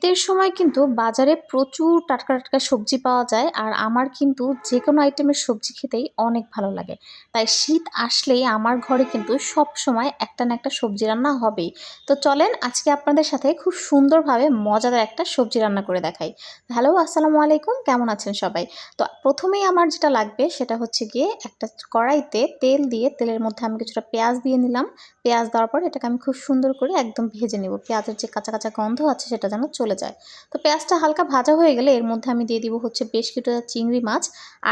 শীতের সময় কিন্তু বাজারে প্রচুর টাটকা টাটকা সবজি পাওয়া যায় আর আমার কিন্তু যে কোনো আইটেমের সবজি খেতেই অনেক ভালো লাগে। তাই শীত আসলেই আমার ঘরে কিন্তু সব সময় একটা না একটা সবজি রান্না হবেই। তো চলেন আজকে আপনাদের সাথে খুব সুন্দরভাবে মজাদার একটা সবজি রান্না করে দেখাই। হ্যালো, আসসালামু আলাইকুম, কেমন আছেন সবাই? তো প্রথমেই আমার যেটা লাগবে সেটা হচ্ছে গিয়ে একটা কড়াইতে তেল দিয়ে তেলের মধ্যে আমি কিছুটা পেঁয়াজ দিয়ে নিলাম। পেঁয়াজ দেওয়ার পর এটাকে আমি খুব সুন্দর করে একদম ভেজে নেব। পেঁয়াজের যে কাঁচা কাঁচা গন্ধ আছে সেটা যেন চলে যায়। তো পেঁয়াজটা হালকা ভাজা হয়ে গেলে এর মধ্যে আমি দিয়ে দিব হচ্ছে বেশ কিছুটা চিংড়ি মাছ,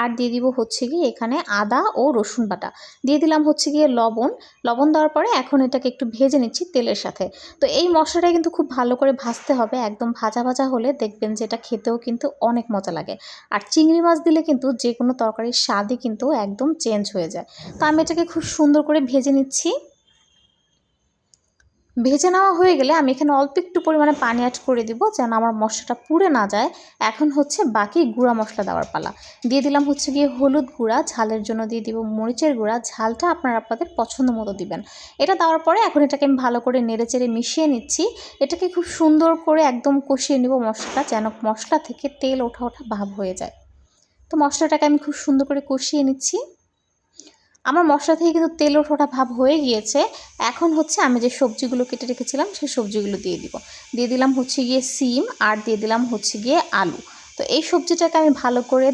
আর দিয়ে দিব হচ্ছে গিয়ে এখানে আদা ও রসুন বাটা, দিয়ে দিলাম হচ্ছে গিয়ে লবণ। লবণ দেওয়ার পরে এখন এটাকে একটু ভেজে নিচ্ছি তেলের সাথে। তো এই মশলাটা কিন্তু খুব ভালো করে ভাজতে হবে, একদম ভাজা ভাজা হলে দেখবেন যে এটা খেতেও কিন্তু অনেক মজা লাগে। আর চিংড়ি মাছ দিলে কিন্তু যে কোনো তরকারির স্বাদই কিন্তু একদম চেঞ্জ হয়ে যায়। তো আমি এটাকে খুব সুন্দর করে ভেজে নিচ্ছি। ভেজে নেওয়া হয়ে গেলে আমি এখানে অল্প একটু পরিমাণে পানি অ্যাড করে দিব যেন আমার মশলাটা পুড়ে না যায়। এখন হচ্ছে বাকি গুঁড়া মশলা দেওয়ার পালা। দিয়ে দিলাম হচ্ছে গিয়ে হলুদ গুঁড়া, ঝালের জন্য দিয়ে দিব মরিচের গুঁড়া, ঝালটা আপনারা আপনাদের পছন্দ মতো দিবেন। এটা দেওয়ার পরে এখন এটাকে আমি ভালো করে নেড়েচেড়ে মিশিয়ে নিচ্ছি। এটাকে খুব সুন্দর করে একদম কষিয়ে নিব মশলাটা, যেন মশলা থেকে তেল ওঠা ওঠা ভাব হয়ে যায়। তো মশলাটাকে আমি খুব সুন্দর করে কষিয়ে নিচ্ছি। আমার মশলা থেকে কিন্তু তেল ওঠা ভাব হয়ে গিয়েছে। এখন হচ্ছে আমি যে সবজিগুলো কেটে রেখেছিলাম সেই সবজিগুলো দিয়ে দিব। দিয়ে দিলাম হচ্ছে গিয়ে সিম, আর দিয়ে দিলাম হচ্ছে গিয়ে আলু। তো এই সবজিটাকে আমি ভালো করে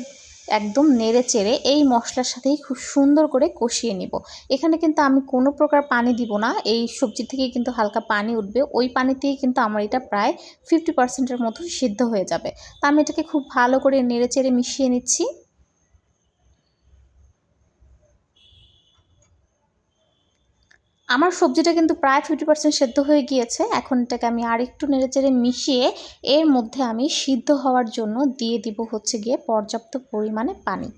একদম নেড়ে চেড়ে এই মশলার সাথেই খুব সুন্দর করে কষিয়ে নিব। এখানে কিন্তু আমি কোনো প্রকার পানি দিব না, এই সবজি থেকে কিন্তু হালকা পানি উঠবে, ওই পানিতেই কিন্তু আমার এটা প্রায় 50%-এর মতো সিদ্ধ হয়ে যাবে। তো আমি এটাকে খুব ভালো করে নেড়ে চেড়ে মিশিয়ে নিচ্ছি। আমার সবজিটা কিন্তু প্রায় 50% সেদ্ধ হয়ে গিয়েছে। এখন এটাকে আমি আরেকটু নেড়েচেড়ে মিশিয়ে এর মধ্যে আমি সিদ্ধ হওয়ার জন্য দিয়ে দিব হচ্ছে গিয়ে পর্যাপ্ত পরিমাণে পানি।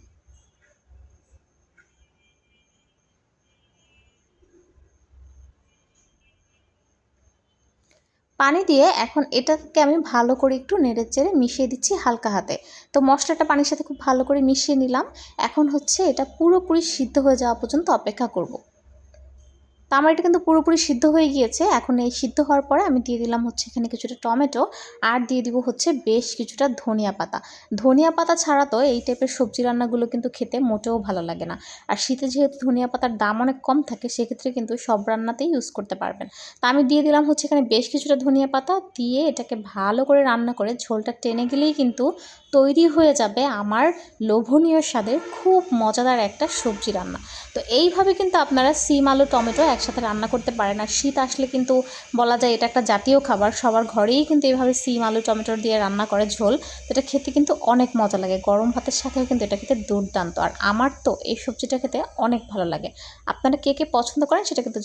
পানি দিয়ে এখন এটাকে আমি ভালো করে একটু নেড়েচেড়ে মিশিয়ে দিচ্ছি হালকা হাতে। তো মশলাটা পানির সাথে খুব ভালো করে মিশিয়ে নিলাম। এখন হচ্ছে এটা পুরোপুরি সিদ্ধ হয়ে যাওয়া পর্যন্ত অপেক্ষা করব। তো আমার এটা কিন্তু পুরোপুরি সিদ্ধ হয়ে গিয়েছে। এখন এই সিদ্ধ হওয়ার পরে আমি দিয়ে দিলাম হচ্ছে এখানে কিছুটা টমেটো, আর দিয়ে দিব হচ্ছে বেশ কিছুটা ধনিয়া পাতা। ধনিয়া পাতা ছাড়া তো এই টাইপের সবজি রান্নাগুলো কিন্তু খেতে মোটেও ভালো লাগে না। আর শীতে যেহেতু ধনিয়া পাতার দাম অনেক কম থাকে, সেক্ষেত্রে কিন্তু সব রান্নাতেই ইউজ করতে পারবেন। তো আমি দিয়ে দিলাম হচ্ছে এখানে বেশ কিছুটা ধনিয়া পাতা, দিয়ে এটাকে ভালো করে রান্না করে ঝোলটা টেনে গেলেই কিন্তু তৈরি হয়ে যাবে আমার লোভনীয় স্বাদের খুব মজাদার একটা সবজি রান্না। তো এইভাবে কিন্তু আপনারা সিম, আলু, টমেটো একসাথে রান্না করতে পারেন। আর শীত আসলে কিন্তু বলা যায় এটা একটা জাতীয় খাবার, সবার ঘরেই কিন্তু এইভাবে সিম, আলু, টমেটো দিয়ে রান্না করে ঝোল। তো এটা খেতে কিন্তু অনেক মজা লাগে, গরম ভাতের সাথেও কিন্তু এটা খেতে দুর্দান্ত। আর আমার তো এই সবজিটা খেতে অনেক ভালো লাগে। আপনারা কে কে পছন্দ করেন সেটা কিন্তু